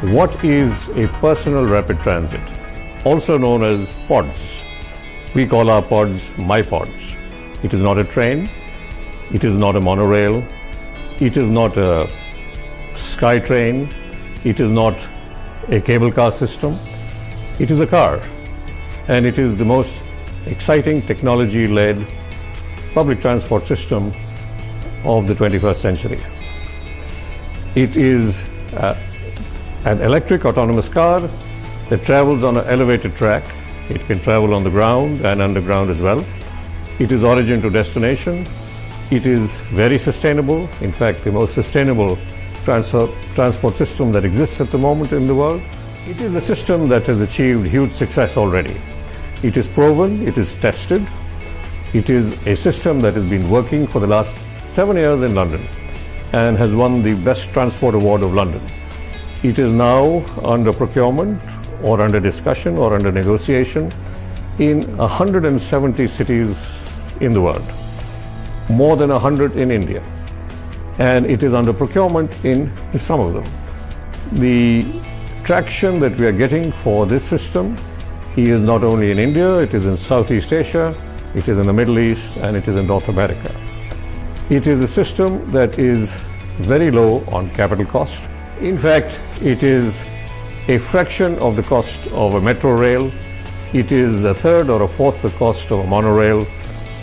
What is a personal rapid transit, also known as pods? We call our pods my pods. It is not a train, it is not a monorail, it is not a sky train, it is not a cable car system, it is a car, and it is the most exciting technology-led public transport system of the 21st century. It is an electric autonomous car that travels on an elevated track. It can travel on the ground and underground as well. It is origin to destination. It is very sustainable. In fact, the most sustainable transport system that exists at the moment in the world. It is a system that has achieved huge success already. It is proven, it is tested. It is a system that has been working for the last 7 years in London and has won the Best Transport Award of London. It is now under procurement or under discussion or under negotiation in 170 cities in the world, more than 100 in India, and it is under procurement in some of them. The traction that we are getting for this system is not only in India, it is in Southeast Asia, it is in the Middle East, and it is in North America. It is a system that is very low on capital cost. In fact, it is a fraction of the cost of a metro rail. It is a third or a fourth the cost of a monorail.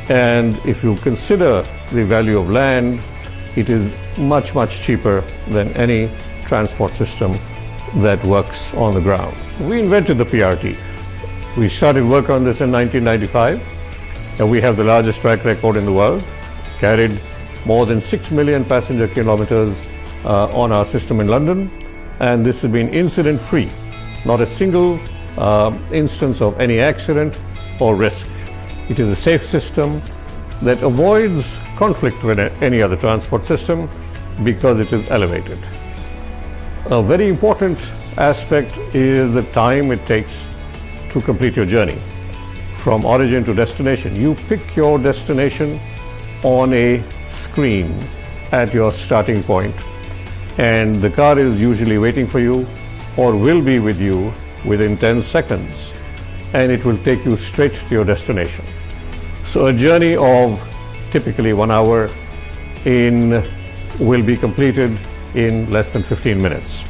And if you consider the value of land, it is much, much cheaper than any transport system that works on the ground. We invented the PRT. We started work on this in 1995, and we have the largest track record in the world, carried more than 6 million passenger kilometers on our system in London, and this has been incident-free. Not a single instance of any accident or risk. It is a safe system that avoids conflict with any other transport system because it is elevated. A very important aspect is the time it takes to complete your journey from origin to destination. You pick your destination on a screen at your starting point, and the car is usually waiting for you or will be with you within 10 seconds, and it will take you straight to your destination. So a journey of typically 1 hour will be completed in less than 15 minutes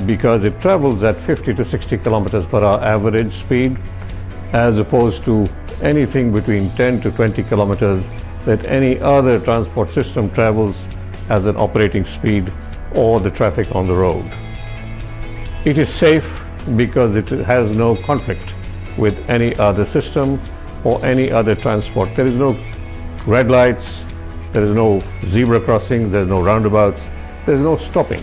because it travels at 50 to 60 kilometers per hour average speed, as opposed to anything between 10 to 20 kilometers that any other transport system travels as an operating speed or the traffic on the road. It is safe because it has no conflict with any other system or any other transport. There is no red lights, there is no zebra crossings, there is no roundabouts, there is no stopping.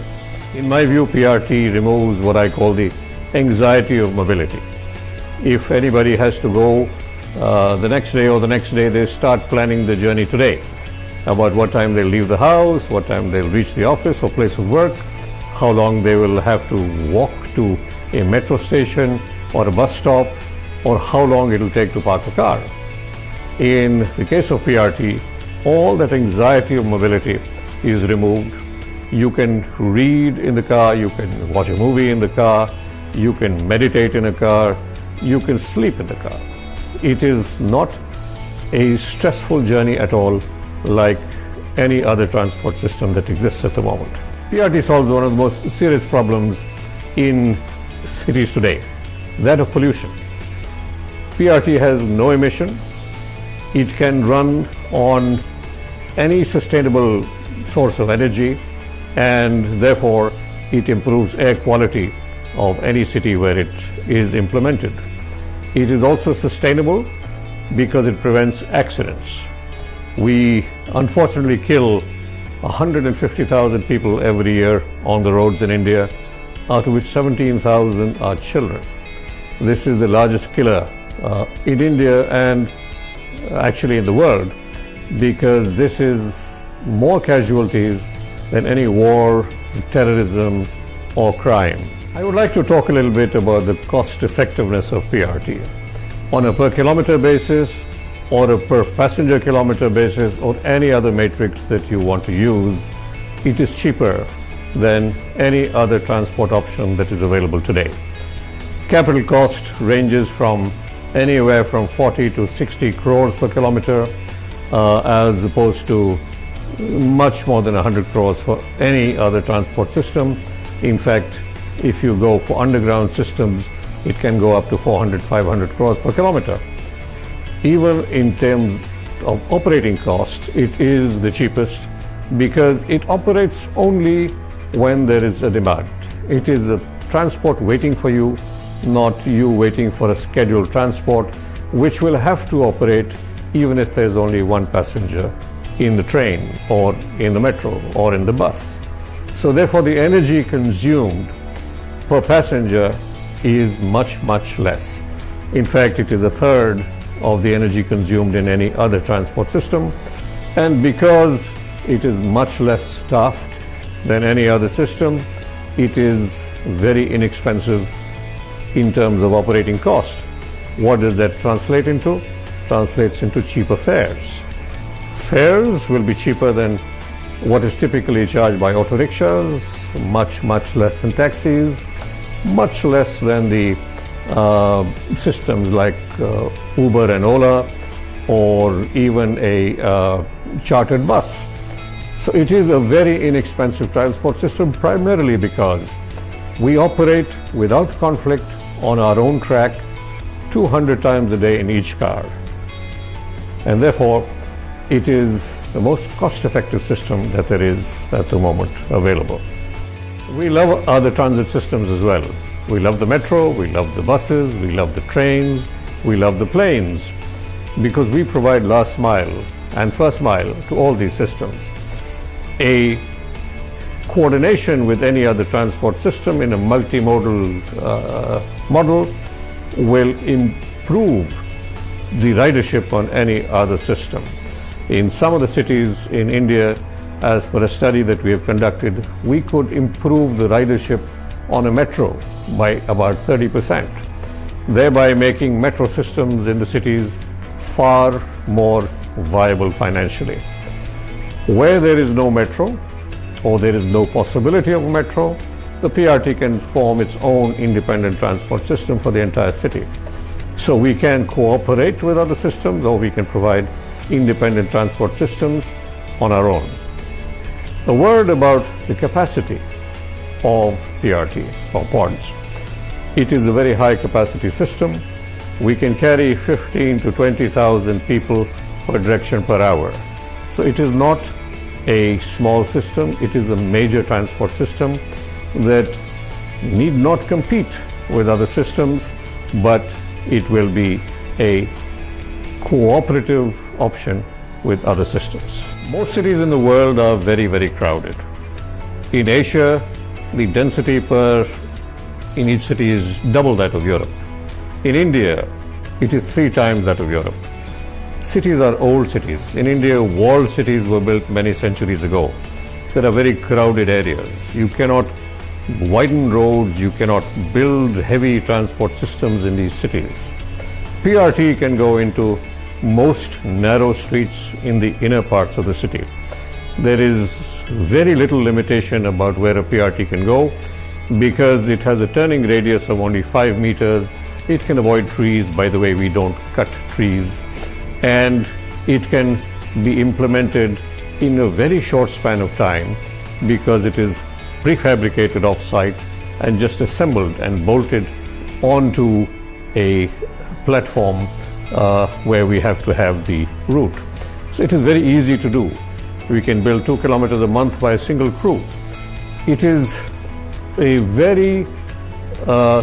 In my view, PRT removes what I call the anxiety of mobility. If anybody has to go the next day or the next day, they start planning the journey today about what time they'll leave the house, what time they'll reach the office or place of work, how long they will have to walk to a metro station or a bus stop, or how long it'll take to park a car. In the case of PRT, all that anxiety of mobility is removed. You can read in the car, you can watch a movie in the car, you can meditate in a car, you can sleep in the car. It is not a stressful journey at all, like any other transport system that exists at the moment. PRT solves one of the most serious problems in cities today, that of pollution. PRT has no emission. It can run on any sustainable source of energy, and therefore it improves air quality of any city where it is implemented. It is also sustainable because it prevents accidents. We unfortunately kill 150,000 people every year on the roads in India, out of which 17,000 are children. This is the largest killer in India and actually in the world, because this is more casualties than any war, terrorism or crime. I would like to talk a little bit about the cost effectiveness of PRT. On a per kilometer basis or a per passenger kilometer basis or any other matrix that you want to use, it is cheaper than any other transport option that is available today. Capital cost ranges from anywhere from 40 to 60 crores per kilometer, as opposed to much more than 100 crores for any other transport system. In fact, if you go for underground systems, it can go up to 400, 500 crores per kilometer. Even in terms of operating cost, it is the cheapest because it operates only when there is a demand. It is a transport waiting for you, not you waiting for a scheduled transport, which will have to operate even if there's only one passenger in the train or in the metro or in the bus. So therefore the energy consumed per passenger is much, much less. In fact, it is a third of the energy consumed in any other transport system. And because it is much less staffed than any other system, it is very inexpensive in terms of operating cost. What does that translate into? Translates into cheaper fares. Fares will be cheaper than what is typically charged by auto rickshaws, much, much less than taxis, much less than the systems like Uber and Ola, or even a chartered bus. So it is a very inexpensive transport system, primarily because we operate without conflict on our own track 200 times a day in each car. And therefore, it is the most cost-effective system that there is at the moment available. We love other transit systems as well. We love the metro, we love the buses, we love the trains, we love the planes, because we provide last mile and first mile to all these systems. A coordination with any other transport system in a multimodal model will improve the ridership on any other system. In some of the cities in India, as per a study that we have conducted, we could improve the ridership on a metro by about 30%, thereby making metro systems in the cities far more viable financially. Where there is no metro, or there is no possibility of a metro, the PRT can form its own independent transport system for the entire city. So we can cooperate with other systems, or we can provide independent transport systems on our own. A word about the capacity of PRT or pods. It is a very high capacity system. We can carry 15 to 20,000 people per direction per hour. So it is not a small system, it is a major transport system that need not compete with other systems, but it will be a cooperative option with other systems. Most cities in the world are very, very crowded. In Asia, the density in each city is double that of Europe. In India, it is 3 times that of Europe. Cities are old cities. In India, walled cities were built many centuries ago. There are very crowded areas. You cannot widen roads, you cannot build heavy transport systems in these cities. PRT can go into most narrow streets in the inner parts of the city. There is very little limitation about where a PRT can go because it has a turning radius of only 5 meters. It can avoid trees. By the way, we don't cut trees. And it can be implemented in a very short span of time because it is prefabricated off-site and just assembled and bolted onto a platform where we have to have the route. So it is very easy to do. We can build 2 kilometers a month by a single crew. It is a very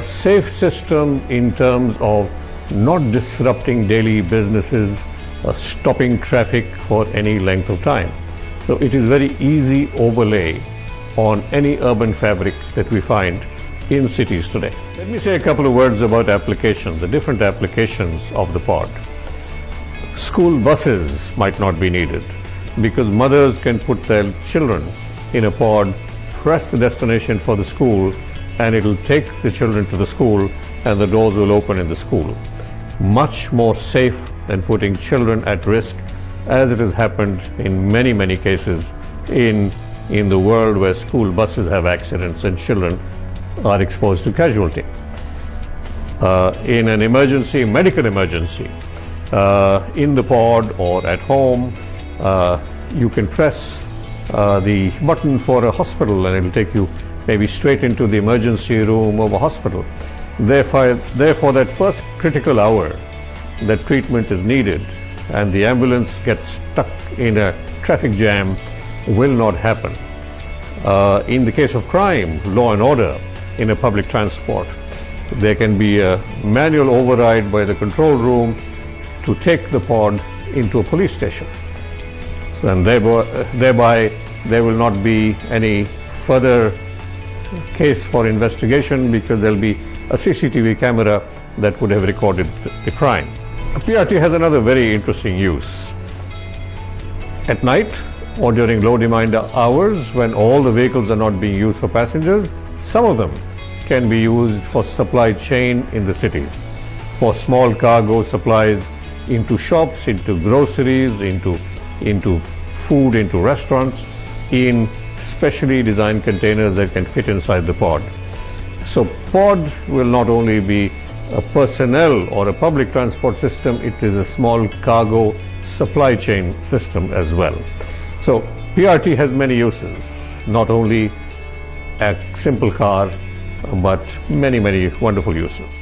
safe system in terms of not disrupting daily businesses, stopping traffic for any length of time. So it is very easy overlay on any urban fabric that we find in cities today. Let me say a couple of words about applications, the different applications of the pod. School buses might not be needed because mothers can put their children in a pod, press the destination for the school, and it will take the children to the school and the doors will open in the school. Much more safe than putting children at risk, as it has happened in many, many cases in in the world where school buses have accidents and children are exposed to casualty. In an emergency, medical emergency, in the pod or at home, you can press the button for a hospital and it will take you maybe straight into the emergency room of a hospital. Therefore, that first critical hour that treatment is needed and the ambulance gets stuck in a traffic jam will not happen. In the case of crime, law and order in a public transport, there can be a manual override by the control room to take the pod into a police station. And thereby there will not be any further case for investigation because there will be a CCTV camera that would have recorded the crime. PRT has another very interesting use. At night or during low demand hours when all the vehicles are not being used for passengers, some of them can be used for supply chain in the cities, for small cargo supplies into shops, into groceries, into food, into restaurants, in specially designed containers that can fit inside the pod. So pod will not only be a personnel or a public transport system, it is a small cargo supply chain system as well. So PRT has many uses, not only a simple car, but many, many wonderful uses.